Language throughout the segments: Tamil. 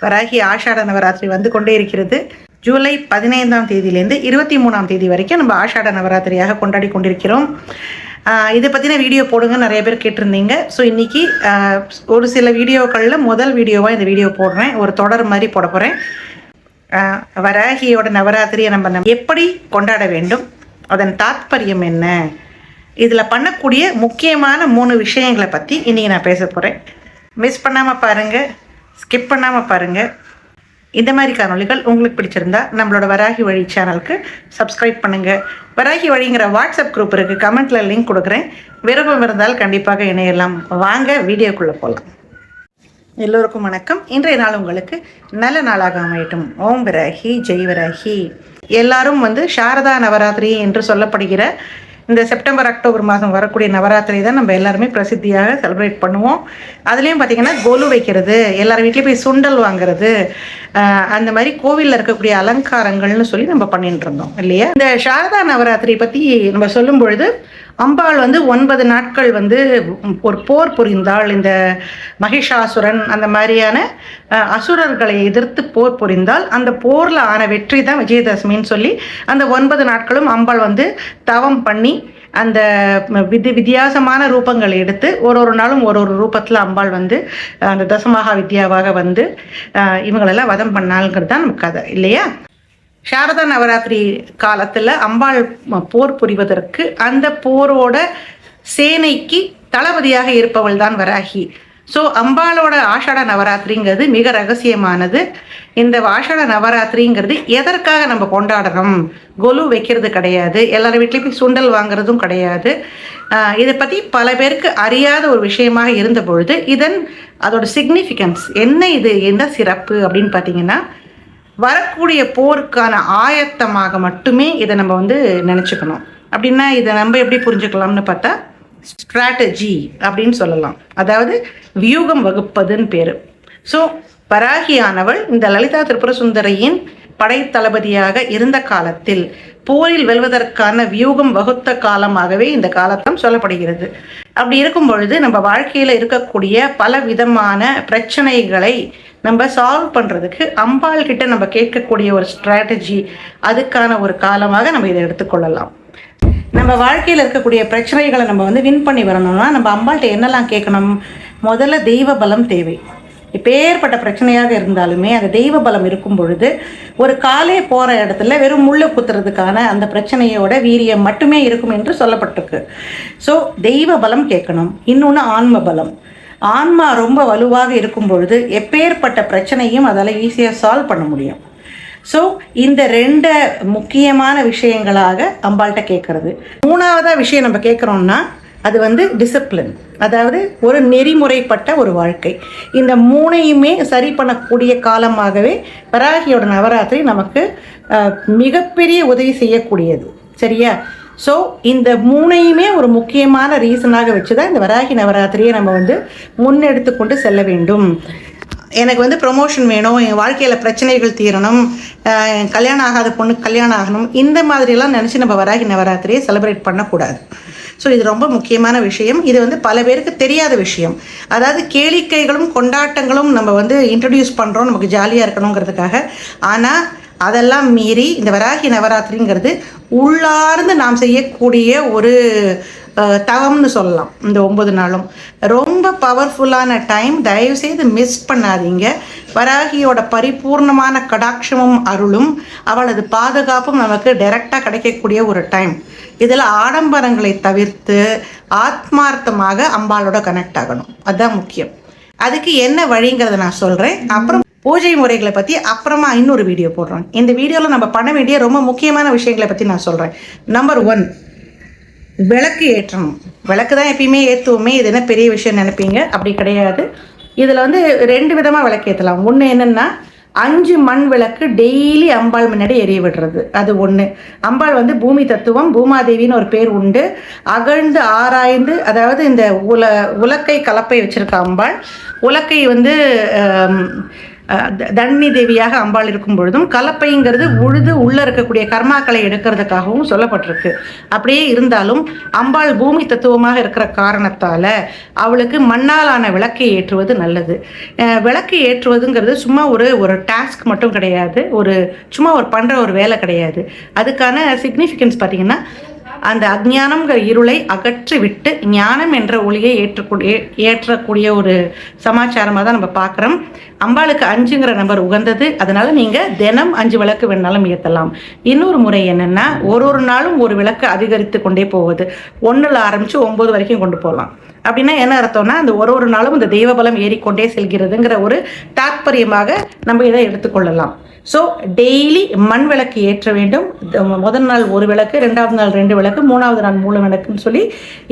வராகி ஆஷாட நவராத்திரி வந்து கொண்டே இருக்கிறது. ஜூலை 15ஆம் தேதியிலேருந்து 23ஆம் தேதி வரைக்கும் நம்ம ஆஷாட நவராத்திரியாக கொண்டாடி கொண்டிருக்கிறோம். இதை பற்றின வீடியோ போடுங்க நிறைய பேர் கேட்டிருந்தீங்க. ஸோ இன்றைக்கி ஒரு சில வீடியோக்களில் முதல் வீடியோவாக இந்த வீடியோ போடுறேன். ஒரு தொடர் மாதிரி போட போகிறேன். வராகியோட நவராத்திரியை நம்ம எப்படி கொண்டாட வேண்டும், அதன் தாத்பரியம் என்ன, இதில் பண்ணக்கூடிய முக்கியமான 3 விஷயங்களை பற்றி இன்றைக்கி நான் பேச போகிறேன். மிஸ் பண்ணாமல் பாருங்கள், ஸ்கிப் பண்ணாமல் பாருங்கள். இந்த மாதிரி காணொலிகள் உங்களுக்கு பிடிச்சிருந்தா நம்மளோட வராகி வழி சேனலுக்கு சப்ஸ்கிரைப் பண்ணுங்கள். வராகி வழிங்கிற வாட்ஸ்அப் குரூப் இருக்குது, கமெண்ட்டில் லிங்க் கொடுக்குறேன். விருப்பம் இருந்தால் கண்டிப்பாக இணையலாம். வாங்க வீடியோக்குள்ளே போகலாம். எல்லோருக்கும் வணக்கம். இன்றைய நாள் உங்களுக்கு நல்ல நாளாக அமையட்டும். ஓம் வராகி, ஜெய் வராகி. எல்லாரும் சாரதா நவராத்திரி என்று சொல்லப்படுகிற இந்த செப்டம்பர் அக்டோபர் மாதம் வரக்கூடிய நவராத்திரி தான் நம்ம எல்லாருமே பிரசித்தியாக செலிப்ரேட் பண்ணுவோம். அதுலேயும் பார்த்திங்கன்னா கொலு வைக்கிறது, எல்லார் வீட்லேயும் போய் சுண்டல் வாங்குறது, அந்த மாதிரி கோவிலில் இருக்கக்கூடிய அலங்காரங்கள்னு சொல்லி நம்ம பண்ணிட்டு இருந்தோம் இல்லையா. இந்த சாரதா நவராத்திரி பற்றி நம்ம சொல்லும் பொழுது அம்பாள் 9 நாட்கள் ஒரு போர் புரிந்தாள். இந்த மகிஷாசுரன் அந்த மாதிரியான அசுரர்களை எதிர்த்து போர் புரிந்தால் அந்த போரில் ஆன வெற்றி தான் விஜயதசமின்னு சொல்லி அந்த 9 நாட்களும் அம்பாள் தவம் பண்ணி அந்த வித்தியாசமான ரூபங்களை எடுத்து ஒரு நாளும் ஒரு ரூபத்தில் அம்பாள் அந்த தசமகா வித்யாவாக இவங்களெல்லாம் வதம் பண்ணாளுங்கிறது தான் நமக்கு கதை இல்லையா. சாரதா நவராத்திரி காலத்தில் அம்பாள் போர் புரிவதற்கு அந்த போரோட சேனைக்கு தளபதியாக இருப்பவள் தான் வராகி. ஸோ அம்பாளோட ஆஷாட நவராத்திரிங்கிறது மிக ரகசியமானது. இந்த ஆஷாட நவராத்திரிங்கிறது எதற்காக நம்ம கொண்டாடுறோம், கொலு வைக்கிறது கிடையாது, எல்லார் வீட்லேயும் போய் சுண்டல் வாங்குறதும் கிடையாது. இதை பற்றி பல பேருக்கு அறியாத ஒரு விஷயமாக இருந்த பொழுது அதோட சிக்னிஃபிகன்ஸ் என்ன, இது என்ன சிறப்பு அப்படின்னு பார்த்தீங்கன்னா, வரக்கூடிய போருக்கான ஆயத்தமாக மட்டுமே இதை நம்ம நினச்சிக்கணும். அப்படின்னா இதை நம்ம எப்படி புரிஞ்சுக்கலாம்னு பார்த்தா ஸ்ட்ராட்டஜி அப்படின்னு சொல்லலாம். அதாவது வியூகம் வகுப்பதுன்னு பேர். ஸோ வராகியானவள் இந்த லலிதா திரிபுர சுந்தரியின் படைத்தளபதியாக இருந்த காலத்தில் போரில் வெல்வதற்கான வியூகம் வகுத்த காலமாகவே இந்த காலத்தம் சொல்லப்படுகிறது. அப்படி இருக்கும் பொழுது நம்ம வாழ்க்கையில் இருக்கக்கூடிய பல விதமான பிரச்சனைகளை நம்ம சால்வ் பண்ணுறதுக்கு அம்பாள் கிட்ட நம்ம கேட்கக்கூடிய ஒரு ஸ்ட்ராட்டஜி, அதுக்கான ஒரு காலமாக நம்ம இதை எடுத்துக்கொள்ளலாம். நம்ம வாழ்க்கையில் இருக்கக்கூடிய பிரச்சனைகளை நம்ம வின் பண்ணி வரணும்னா நம்ம அம்பாள்கிட்ட என்னெல்லாம் கேட்கணும்? முதல்ல தெய்வ பலம் தேவை. இப்பேற்பட்ட பிரச்சனையாக இருந்தாலுமே அந்த தெய்வ பலம் இருக்கும் பொழுது ஒரு காலே போகிற இடத்துல வெறும் முள்ளு குத்துறதுக்கான அந்த பிரச்சனையோட வீரியம் மட்டுமே இருக்கும் என்று சொல்லப்பட்டிருக்கு. ஸோ தெய்வ பலம் கேட்கணும். இன்னொன்று ஆன்ம பலம். ஆன்மா ரொம்ப வலுவாக இருக்கும் பொழுது எப்பேற்பட்ட பிரச்சனையும் அதால் ஈஸியாக சால்வ் பண்ண முடியும். ஸோ இந்த 2 முக்கியமான விஷயங்களாக அம்பாள்கிட்ட கேட்குறது. 3ஆவதாக விஷயம் நம்ம கேட்குறோம்னா அது டிசிப்ளின், அதாவது ஒரு நெறிமுறைப்பட்ட ஒரு வாழ்க்கை. இந்த 3ஐயுமே சரி பண்ணக்கூடிய காலமாகவே வராகியோட நவராத்திரி நமக்கு மிகப்பெரிய உதவி செய்யக்கூடியது. சரியா? ஸோ இந்த 3ஐயுமே ஒரு முக்கியமான ரீசனாக வச்சு தான் இந்த வராகி நவராத்திரியை நம்ம முன்னெடுத்து கொண்டு செல்ல வேண்டும். எனக்கு ப்ரொமோஷன் வேணும், என் வாழ்க்கையில் பிரச்சனைகள் தீரணும், கல்யாணம் ஆகாத பொண்ணுக்கு கல்யாணம் ஆகணும், இந்த மாதிரியெல்லாம் நினச்சி நம்ம வராகி நவராத்திரியை செலிப்ரேட் பண்ணக்கூடாது. ஸோ இது ரொம்ப முக்கியமான விஷயம். இது பல பேருக்கு தெரியாத விஷயம். அதாவது கேளிக்கைகளும் கொண்டாட்டங்களும் நம்ம இன்ட்ரடியூஸ் பண்ணுறோம் நமக்கு ஜாலியாக இருக்கணுங்கிறதுக்காக. ஆனால் அதெல்லாம் மீறி இந்த வராகி நவராத்திரிங்கிறது உள்ளார்ந்து நாம் செய்யக்கூடிய ஒரு தவம்னு சொல்லலாம். இந்த 9 நாளும் ரொம்ப பவர்ஃபுல்லான டைம். தயவுசெய்து மிஸ் பண்ணாதீங்க. வராகியோட பரிபூர்ணமான கடாட்சமும் அருளும் அவளது பாதுகாப்பும் நமக்கு டைரெக்டாக கிடைக்கக்கூடிய ஒரு டைம். இதில் ஆடம்பரங்களை தவிர்த்து ஆத்மார்த்தமாக அம்பாளோட கனெக்ட் ஆகணும். அதுதான் முக்கியம். அதுக்கு என்ன வழிங்கிறத நான் சொல்கிறேன். அப்புறம் பூஜை முறைகளை பற்றி அப்புறமா இன்னொரு வீடியோ போடுறோம். இந்த வீடியோவில் நம்ம பண்ண வேண்டிய ரொம்ப முக்கியமான விஷயங்களை பற்றி நான் சொல்கிறேன். நம்பர் 1, விளக்கு ஏற்றணும். விளக்கு தான் எப்பயுமே ஏற்றுவோமே, இது என்ன பெரிய விஷயம் நினைப்பீங்க, அப்படி கிடையாது. இதில் 2 விதமாக விளக்கு ஏற்றலாம். ஒன்று என்னென்னா 5 மண் விளக்கு டெய்லி அம்பாள் முன்னாடி எரிய விடுறது. அது ஒன்று. அம்பாள் பூமி தத்துவம், பூமாதேவின்னு ஒரு பேர் உண்டு. அகழ்ந்து ஆராய்ந்து, அதாவது இந்த உலக்கை கலப்பை வச்சுருக்க அம்பாள். உலக்கை தண்ணி தேவியாக அம்பாள் இருக்கும் பொழுதும் கலப்பைங்கிறது உழுது உள்ளே இருக்கக்கூடிய கர்மாக்களை எடுக்கிறதுக்காகவும் சொல்லப்பட்டிருக்கு. அப்படியே இருந்தாலும் அம்பாள் பூமி தத்துவமாக இருக்கிற காரணத்தால் அவளுக்கு மண்ணாலான விளக்கை ஏற்றுவது நல்லது. விளக்கு ஏற்றுவதுங்கிறது சும்மா ஒரு டாஸ்க் மட்டும் கிடையாது, சும்மா பண்ணுற ஒரு வேலை கிடையாது. அதுக்கான சிக்னிஃபிகன்ஸ் பார்த்தீங்கன்னா, அந்த அஜ்ஞானம்ங்கிற இருளை அகற்றி விட்டு ஞானம் என்ற ஒளியை ஏற்றக்கூடிய ஒரு சமாச்சாரமாக தான் நம்ம பார்க்குறோம். அம்பாளுக்கு 5ங்கிற நம்பர் உகந்தது. அதனால் நீங்கள் தினம் 5 விளக்கு வேணாலும் ஏற்றலாம். இன்னொரு முறை என்னென்னா, ஒரு நாளும் ஒரு விளக்கு அதிகரித்து கொண்டே போவது. 1ல் ஆரம்பித்து 9 வரைக்கும் கொண்டு போகலாம். அப்படின்னா என்ன அர்த்தம்னா, அந்த ஒரு நாளும் இந்த தெய்வபலம் ஏறிக்கொண்டே செல்கிறதுங்கிற ஒரு தாற்பயமாக நம்ம இதை எடுத்துக்கொள்ளலாம். ஸோ டெய்லி மண் விளக்கு ஏற்ற வேண்டும். முதல் நாள் 1 விளக்கு, 2வது நாள் 2 விளக்கு, 3வது நாள் 3 விளக்குன்னு சொல்லி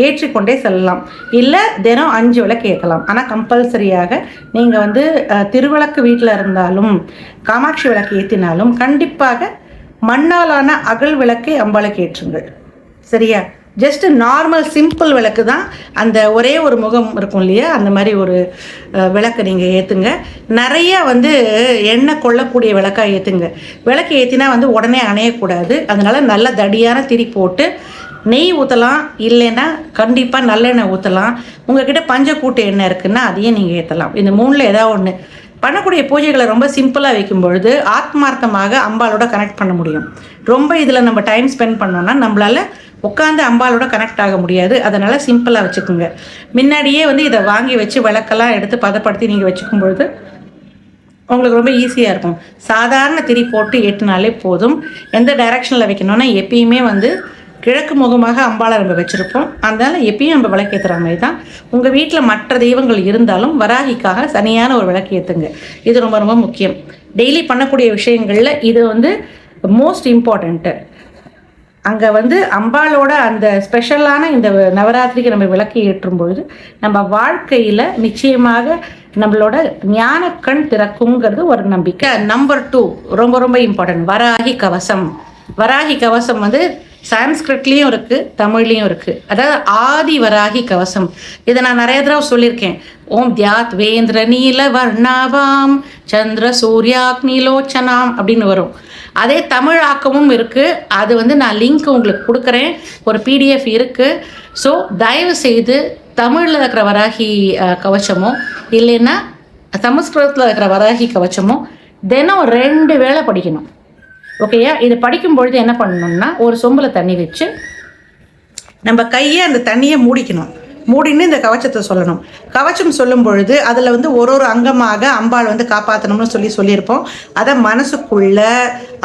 ஏற்றிக்கொண்டே செல்லலாம். இல்லை தினம் 5 விளக்கு ஏற்றலாம். ஆனால் கம்பல்சரியாக நீங்கள் திருவிளக்கு வீட்டில் இருந்தாலும் காமாட்சி விளக்கு ஏற்றினாலும் கண்டிப்பாக மண்ணாலான அகல் விளக்கை அம்பாளுக்கு ஏற்றுங்கள். சரியா? ஜஸ்ட் நார்மல் சிம்பிள் விளக்கு தான், அந்த ஒரே ஒரு முகம் இருக்கும் இல்லையா, அந்த மாதிரி ஒரு விளக்கு நீங்கள் ஏற்றுங்க. நிறைய எண்ணெய் கொள்ளக்கூடிய விளக்காக ஏற்றுங்க. விளக்கு ஏற்றினா உடனே அணையக்கூடாது. அதனால் நல்ல தடியான திரி போட்டு நெய் ஊற்றலாம், இல்லைன்னா கண்டிப்பாக நல்லெண்ணெய் ஊற்றலாம். உங்கள்கிட்ட பஞ்சக்கூட்டு எண்ணெய் இருக்குன்னா அதையும் நீங்கள் ஏற்றலாம். இந்த 3ல் ஏதாவது ஒன்று. பண்ணக்கூடிய பூஜைகளை ரொம்ப சிம்பிளாக வைக்கும் பொழுது ஆத்மார்த்தமாக அம்பாலோட கனெக்ட் பண்ண முடியும். ரொம்ப இதில் நம்ம டைம் ஸ்பெண்ட் பண்ணோன்னா நம்மளால் உட்காந்து அம்பாலோட கனெக்ட் ஆக முடியாது. அதனால் சிம்பிளாக வச்சுக்கோங்க. முன்னாடியே இதை வாங்கி வச்சு விளக்கெல்லாம் எடுத்து பதப்படுத்தி நீங்கள் வச்சுக்கும் பொழுது உங்களுக்கு ரொம்ப ஈஸியாக இருக்கும். சாதாரண திரி போட்டு ஏற்றினாலே போதும். எந்த டைரக்ஷனில் வைக்கணும்னா, எப்பயுமே கிழக்கு முகமாக அம்பாளை நம்ம வச்சுருப்போம். அதனால் எப்பயும் நம்ம விளக்கேற்றுற மாதிரி தான். உங்கள் வீட்டில் மற்ற தெய்வங்கள் இருந்தாலும் வராகிக்காக தனியான ஒரு விளக்கு ஏற்றுங்க. இது ரொம்ப ரொம்ப முக்கியம். டெய்லி பண்ணக்கூடிய விஷயங்களில் இது மோஸ்ட் இம்பார்ட்டண்ட்டு. அங்கே அம்பாளோட அந்த ஸ்பெஷலான இந்த நவராத்திரிக்கு நம்ம விளக்கு ஏற்றும் பொழுது நம்ம வாழ்க்கையில் நிச்சயமாக நம்மளோட ஞானக்கண் திறக்குங்கிறது ஒரு நம்பிக்கை. நம்பர் 2 ரொம்ப ரொம்ப இம்பார்ட்டன்ட், வராகி கவசம். வராகி கவசம் சான்ஸ்கிரிட்லேயும் இருக்குது, தமிழ்லேயும் இருக்குது. அதாவது ஆதி வராகி கவசம். இதை நான் நிறைய தடவை சொல்லியிருக்கேன். ஓம் தியாத் வேந்திர நீல வர்ணாவாம் சந்திர சூர்யாக்னிலோச்சனாம் அப்படின்னு வரும். அதே தமிழ் ஆக்கமும் இருக்குது. அது நான் லிங்க் உங்களுக்கு கொடுக்குறேன். ஒரு PDF இருக்குது. ஸோ தயவு செய்து தமிழில் இருக்கிற வராகி கவச்சமோ இல்லைன்னா சமஸ்கிருதத்தில் இருக்கிற வராகி கவச்சமோ தினம் 2 வேளை படிக்கணும். ஓகேயா? இது படிக்கும்பொழுது என்ன பண்ணணும்னா, ஒரு சொம்பில் தண்ணி வச்சு நம்ம கையை அந்த தண்ணியை மூடிக்கணும். மூடின்னு இந்த கவச்சத்தை சொல்லணும். கவச்சம் சொல்லும் பொழுது அதில் ஒரு அங்கமாக அம்பாள் காப்பாற்றணும்னு சொல்லியிருப்போம். அதை மனசுக்குள்ள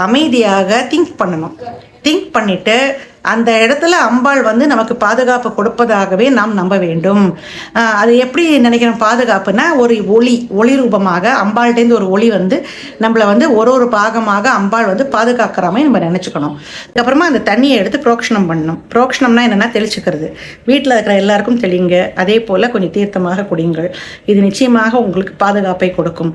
அமைதியாக திங்க் பண்ணணும். திங்க் பண்ணிவிட்டு அந்த இடத்துல அம்பாள் நமக்கு பாதுகாப்பு கொடுப்பதாகவே நாம் நம்ப வேண்டும். அது எப்படி நினைக்கிறோம்? பாதுகாப்புனா ஒரு ஒளி ரூபமாக அம்பாள்கிட்டேருந்து ஒரு ஒளி நம்மளை ஒரு பாகமாக அம்பாள் பாதுகாக்கிற மாதிரி நம்ம நினச்சிக்கணும். அதுக்கப்புறமா அந்த தண்ணியை எடுத்து புரோக்ஷனம் பண்ணணும். புரோக்ஷனம்னா என்னென்னா தெளிச்சுக்கிறது. வீட்டில் இருக்கிற எல்லாருக்கும் தெளிங்க. அதே போல் கொஞ்சம் தீர்த்தமாக குடிங்கள். இது நிச்சயமாக உங்களுக்கு பாதுகாப்பை கொடுக்கும்.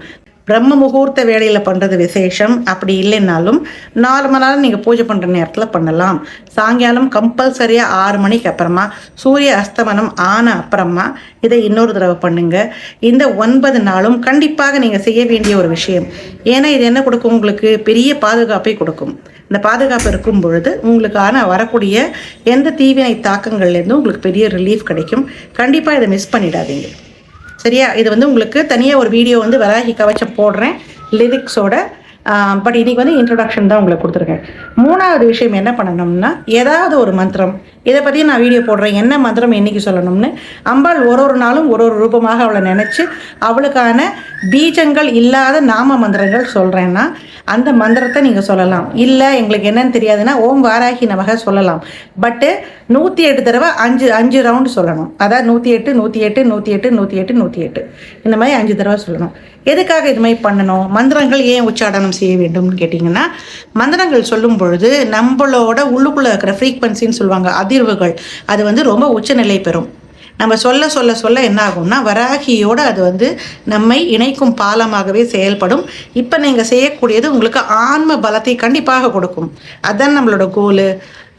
பிரம்ம முகூர்த்த வேலையில் பண்ணுறது விசேஷம். அப்படி இல்லைன்னாலும் நார்மலாக நீங்கள் பூஜை பண்ணுற நேரத்தில் பண்ணலாம். சாயங்காலம் கம்பல்சரியாக 6 மணிக்கு அப்புறமா சூரிய அஸ்தமனம் ஆன அப்புறமா இதை இன்னொரு தடவை பண்ணுங்கள். இந்த 9 நாளும் கண்டிப்பாக நீங்கள் செய்ய வேண்டிய ஒரு விஷயம். ஏன்னா இது என்ன கொடுக்கும்? உங்களுக்கு பெரிய பாதுகாப்பை கொடுக்கும். இந்த பாதுகாப்பு இருக்கும் பொழுது உங்களுக்கான வரக்கூடிய எந்த தீவினை தாக்கங்கள்லேருந்தும் உங்களுக்கு பெரிய ரிலீஃப் கிடைக்கும். கண்டிப்பாக இதை மிஸ் பண்ணிடாதீங்க. சரியா? இது உங்களுக்கு தனியாக ஒரு வீடியோ வராகி கவச்சம் போடுறேன் லிரிக்ஸோட. பட் இன்றைக்கி இன்ட்ரொடக்ஷன் தான் உங்களுக்கு கொடுத்துருக்கேன். 3வது விஷயம் என்ன பண்ணணும்னா, ஏதாவது ஒரு மந்திரம், இதை பற்றி நான் வீடியோ போடுறேன். என்ன மந்திரம் என்றைக்கு சொல்லணும்னு, அம்பாள் ஒரு நாளும் ஒரு ரூபமாக அவளை நினச்சி அவளுக்கான பீஜங்கள் இல்லாத நாம மந்திரங்கள் சொல்கிறேன்னா அந்த மந்திரத்தை நீங்கள் சொல்லலாம். இல்லை எங்களுக்கு என்னன்னு தெரியாதுன்னா ஓம் வாராகி நமக சொல்லலாம். பட்டு 108 தடவை 5 ரவுண்டு சொல்லணும். அதாவது 108 108 108 108 108 இந்த மாதிரி 5 தடவை சொல்லணும். எதுக்காக இது மாதிரி பண்ணணும்? மந்திரங்கள் ஏன் உச்சாடனம் செய்ய வேண்டும்னு கேட்டிங்கன்னா, மந்திரங்கள் சொல்லும் பொழுது நம்மளோட உள்ளுக்குள்ளே இருக்கிற ஃப்ரீக்வன்சின்னு சொல்லுவாங்க, அதிர்வுகள், அது ரொம்ப உச்சநிலை பெறும். நம்ம சொல்ல சொல்ல சொல்ல என்ன ஆகும்னா வராகியோடு அது வந்து நம்மை இணைக்கும் பாலமாகவே செயல்படும். இப்போ நீங்கள் செய்யக்கூடியது உங்களுக்கு ஆன்ம பலத்தை கண்டிப்பாக கொடுக்கும். அதுதான் நம்மளோட கோலு.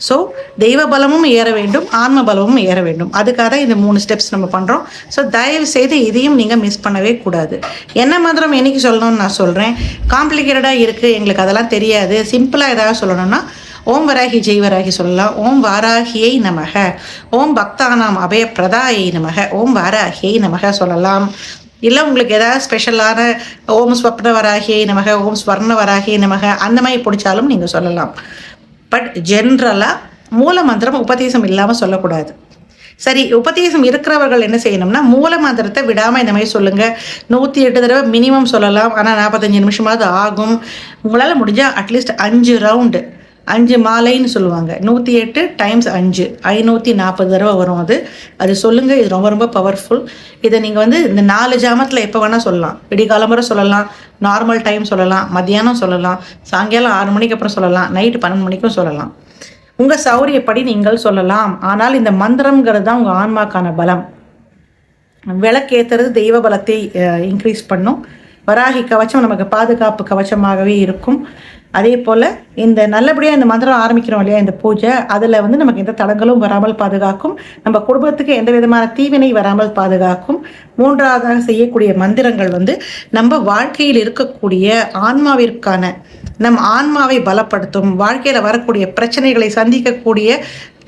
ஸோ தெய்வ பலமும் ஏற வேண்டும், ஆன்ம பலமும் ஏற வேண்டும். அதுக்காக தான் இந்த 3 ஸ்டெப்ஸ் நம்ம பண்ணுறோம். ஸோ தயவு செய்து இதையும் நீங்கள் மிஸ் பண்ணவே கூடாது. என்ன மந்திரம் என்னைக்கு சொல்லணும்னு நான் சொல்கிறேன். காம்ப்ளிகேட்டடாக இருக்குது, எங்களுக்கு அதெல்லாம் தெரியாது, சிம்பிளாக ஏதாவது சொல்லணும்னா ஓம் வராகி ஜெய் வராகி சொல்லலாம். ஓம் வாராகியை நமக, ஓம் பக்தானாம் அபய பிரதாயை நமக, ஓம் வாராகியை நமக சொல்லலாம். இல்லை உங்களுக்கு ஏதாவது ஸ்பெஷலான ஓம் ஸ்வப்ன வராகியை நமக, ஓம் ஸ்வர்ண வராகியை நமக அந்த மாதிரி பிடிச்சாலும் நீங்கள் சொல்லலாம். பட் ஜென்ரலாக மூல மந்திரம் உபதேசம் இல்லாமல் சொல்லக்கூடாது. சரி, உபதேசம் இருக்கிறவர்கள் என்ன செய்யணும்னா மூல மந்திரத்தை விடாமல் இந்த மாதிரி சொல்லுங்கள். 108 தடவை மினிமம் சொல்லலாம். ஆனால் 45 நிமிஷமாவது ஆகும். உங்களால் முடிஞ்சால் அட்லீஸ்ட் 5 ரவுண்டு, 5 மாலைன்னு சொல்லுவாங்க, 108 × 5 540 தடவை வரும். அது சொல்லுங்கள். இது ரொம்ப ரொம்ப பவர்ஃபுல். இதை நீங்கள் வந்து இந்த 4 ஜாமத்தில் எப்போ வேணால் சொல்லலாம். விடிகாலம்புரை சொல்லலாம், நார்மல் டைம் சொல்லலாம், மத்தியானம் சொல்லலாம், சாயங்காலம் 6 மணிக்கு அப்புறம் சொல்லலாம், நைட்டு 12 மணிக்கும் சொல்லலாம். உங்கள் சௌரியப்படி நீங்கள் சொல்லலாம். ஆனால் இந்த மந்திரங்கிறது தான் உங்கள் ஆன்மாக்கான பலம். விளக்கேற்றுறது தெய்வ பலத்தை இன்க்ரீஸ் பண்ணும். வராகி கவச்சம் நமக்கு பாதுகாப்பு கவச்சமாகவே இருக்கும். அதே போல் இந்த நல்லபடியாக இந்த மந்திரம் ஆரம்பிக்கிறோம் இல்லையா, இந்த பூஜை, அதில் வந்து நமக்கு எந்த தடங்களும் வராமல் பாதுகாக்கும். நம்ம குடும்பத்துக்கு எந்த விதமான தீவினை வராமல் பாதுகாக்கும். 3ஆவதாக செய்யக்கூடிய மந்திரங்கள் வந்து நம்ம வாழ்க்கையில் இருக்கக்கூடிய ஆன்மாவிற்கான நம் ஆன்மாவை பலப்படுத்தும். வாழ்க்கையில் வரக்கூடிய பிரச்சனைகளை சந்திக்கக்கூடிய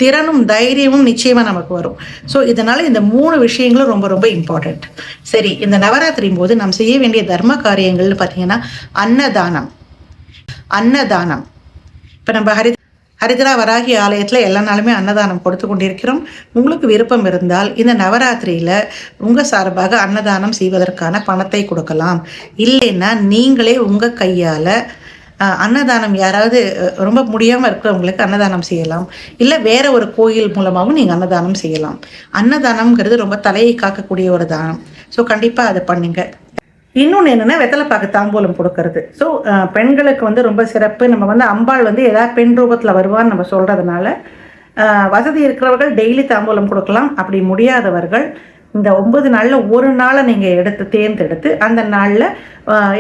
திறனும் தைரியமும் நிச்சயமாக நமக்கு வரும். ஸோ இதனால் இந்த 3 விஷயங்களும் ரொம்ப ரொம்ப இம்பார்ட்டண்ட். சரி, இந்த நவராத்திரியின் போது நாம் செய்ய வேண்டிய தர்ம காரியங்கள்னு பார்த்தீங்கன்னா அன்னதானம். இப்போ நம்ம ஹரித்ரா வராகி ஆலயத்தில் எல்லா நாளுமே அன்னதானம் கொடுத்து கொண்டிருக்கிறோம். உங்களுக்கு விருப்பம் இருந்தால் இந்த நவராத்திரியில் உங்கள் சார்பாக அன்னதானம் செய்வதற்கான பணத்தை கொடுக்கலாம். இல்லைன்னா நீங்களே உங்கள் கையால் அன்னதானம், யாராவது ரொம்ப முடியாமல் இருக்கிறவங்களுக்கு அன்னதானம் செய்யலாம். இல்லை வேற ஒரு கோயில் மூலமாகவும் நீங்கள் அன்னதானம் செய்யலாம். அன்னதானம்ங்கிறது ரொம்ப தலையை காக்கக்கூடிய ஒரு தானம். ஸோ கண்டிப்பாக அதை பண்ணுங்க. இன்னொன்று என்னென்னா வெத்தலைப்பாக்கு தாம்பூலம் கொடுக்கறது. ஸோ பெண்களுக்கு வந்து ரொம்ப சிறப்பு. நம்ம வந்து அம்பாள் வந்து ஏதாவது பெண் ரூபத்தில் வருவான்னு நம்ம சொல்கிறதுனால வசதி இருக்கிறவர்கள் டெய்லி தாம்பூலம் கொடுக்கலாம். அப்படி முடியாதவர்கள் இந்த 9 நாளில் ஒரு நாளை நீங்கள் தேர்ந்தெடுத்து அந்த நாளில்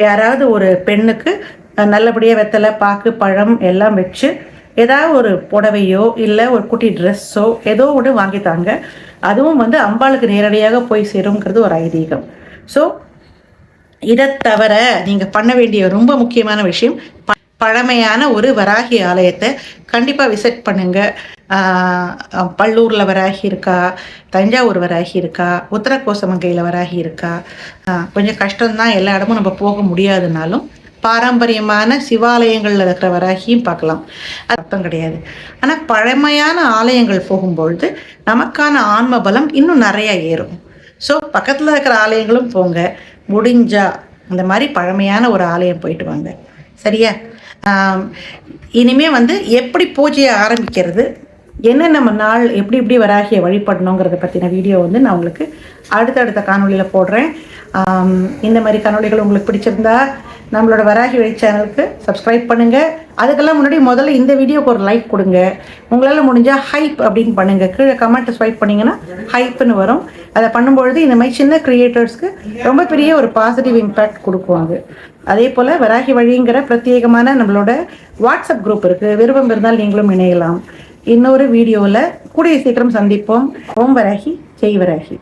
யாராவது ஒரு பெண்ணுக்கு நல்லபடியாக வெத்தலை பாக்கு பழம் எல்லாம் வச்சு ஏதாவது ஒரு புடவையோ இல்லை ஒரு குட்டி ட்ரெஸ்ஸோ ஏதோ ஒன்று வாங்கித்தாங்க. அதுவும் வந்து அம்பாளுக்கு நேரடியாக போய் சேருங்கிறது ஒரு ஐதீகம். ஸோ இதை தவிர நீங்கள் பண்ண வேண்டிய ரொம்ப முக்கியமான விஷயம், பழமையான ஒரு வராகி ஆலயத்தை கண்டிப்பாக விசிட் பண்ணுங்கள். பல்லூரில் வராகி இருக்கா, தஞ்சாவூர் வராகி இருக்கா, உத்தரகோசமங்கையில் வராகி இருக்கா. கொஞ்சம் கஷ்டம்தான், எல்லா இடமும் நம்ம போக முடியாதுனாலும் பாரம்பரியமான சிவாலயங்களில் இருக்கிற வராகியும் பார்க்கலாம். அது அர்த்தம் கிடையாது. ஆனால் பழமையான ஆலயங்கள் போகும்பொழுது நமக்கான ஆன்ம பலம் இன்னும் நிறையா ஏறும். ஸோ பக்கத்தில் இருக்கிற ஆலயங்களும் போங்க. முடிஞ்சா இந்த மாதிரி பழமையான ஒரு ஆலயம் போயிட்டு வாங்க. சரியா? இனிமேல் வந்து எப்படி பூஜையை ஆரம்பிக்கிறது, என்ன நம்ம நாள் எப்படி வராகியை வழிபடணுங்கிறத பற்றின வீடியோ வந்து நான் உங்களுக்கு அடுத்தடுத்த காணொலியில் போடுறேன். இந்த மாதிரி காணொலிகள் உங்களுக்கு பிடிச்சிருந்தா நம்மளோட வராகி வழி சேனலுக்கு சப்ஸ்கிரைப் பண்ணுங்கள். அதுக்கெல்லாம் முன்னாடி முதல்ல இந்த வீடியோக்கு ஒரு லைக் கொடுங்க. உங்களால் முடிஞ்சால் ஹைப் அப்படின்னு பண்ணுங்கள். கீழே கமெண்ட்டை ஸ்வைப் பண்ணிங்கன்னா ஹைப்புன்னு வரும். அதை பண்ணும்பொழுது இந்த மாதிரி சின்ன க்ரியேட்டர்ஸ்க்கு ரொம்ப பெரிய ஒரு பாசிட்டிவ் இம்பேக்ட் கொடுக்குவாங்க. அதே போல் வராகி வழிங்கிற பிரத்யேகமான நம்மளோட வாட்ஸ்அப் குரூப் இருக்குது. விருப்பம் இருந்தால் நீங்களும் இணையலாம். இன்னொரு வீடியோவில் கூடிய சீக்கிரம் சந்திப்போம். ஓம் வராகி ஜெய் வராகி.